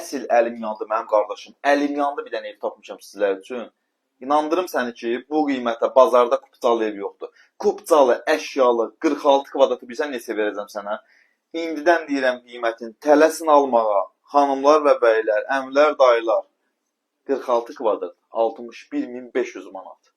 Əsl əlim yandı mənim qardaşım. Əlim yandı bir dənə ev tapmışam sizlər üçün. İnandırım səni ki, bu qiymətə bazarda kupcalı ev yoxdur. Kupcalı, əşyalı, 46 kvadratı bilsən neçə verəcəm sənə? İndidən deyirəm qiymətin, tələsin almağa, xanımlar və bəylər, əmlər, dayılar. 46 kvadrat, 61.500 manat.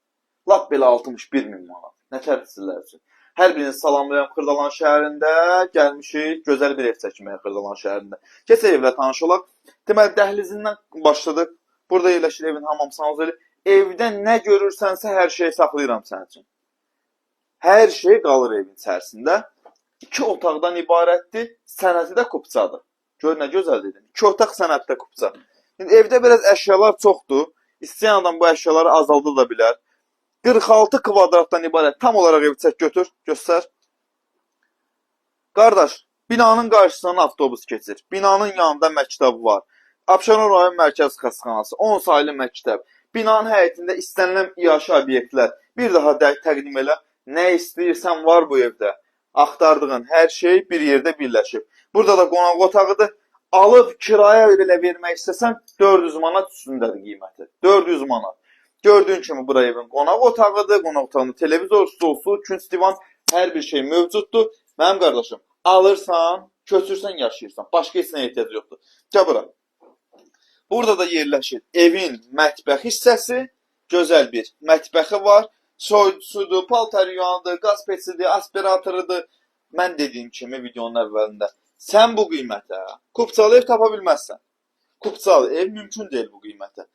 Lap belə 61.000 manat. Nətər sizlər üçün? Hər birinizi salamlayıram Xırdalan şəhərində. Gəlmişik gözəl bir ev çəkməyə Xırdalan şəhərində. Keçək evlə tanış olaq. Deməli, dəhlizindən başladıq. Burada yerləşir evin hamamı özəli. Evdə nə görürsənsə hər şeyi saxlayıram sənin üçün. Hər şey qalır evin içərisində. 2 otaqdan ibarətdir. Sənəti də kupcadır. Gör nə gözəl dedim. 2 otaq sənətdə kupca. Evdə biraz əşyalar çoxdur. İstəyən adam bu əşyaları azalda da bilər. 46 kvadratdan ibarət tam olaraq evi çək götür, göstər. Qardaş, binanın qarşısından avtobus keçir. Binanın yanında məktəb var. Abşeron rayon mərkəzi xəstəxanası, 10 saylı məktəb. Binanın həyətində istənilən iaşə obyektlər. Bir daha təqdim elə. Nə istəyirsən var bu evdə. Axtardığın hər şey bir yerdə birləşib. Burada da qonaq otağıdır. Alıb kiraya belə vermək istəsən 400 manat üstündədir qiyməti. 400 manat. Gördüyün kimi bura evin qonaq otağıdır. Qonaq otağında televizor, stolsu, künc divan, hər bir şey mövcuddur. Mənim qardaşım, alırsan, köçürsən, yaşayırsan. Başqa heç nə ehtiyac yoxdur. Gəl bura. Burada da yerləşir evin mətbəx hissəsi. Gözəl bir mətbəxi var. Soyucusudur, paltar yuyandır, qaz peçidir, aspiratorudur. Mən dediyim kimi videonun əvvəlində. Sən bu qiymətə kupcalı ev tapa bilməzsən. Kupcalı ev mümkün deyil bu qiymətə.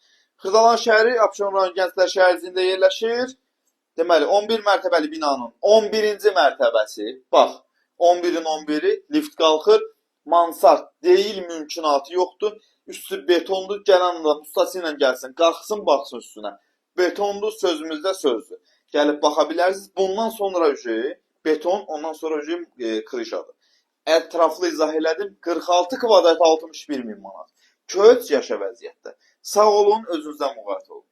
Xırdalan şəhəri Abşeron rayon Gənclər şəhərciyində yerləşir. Deməli, 11 mərtəbəli binanın 11-ci mərtəbəsi. Bax, 11-in 11-i lift qalxır. Mansard deyil, mümkünatı yoxdur. Üstü betondur. Gələn adam ustası ilə gəlsin, qalxsın, baxsın üstünə. Betondur, sözümüzdə sözdür. Gəlib baxa bilərsiniz. Bundan sonra beton, ondan sonra krişadır. Ətraflı izah elədim. 46 kvadrat 61.000 manat. Köç yaşa vəziyyətdə. Sağ olun, özünüzdən müğayət olun.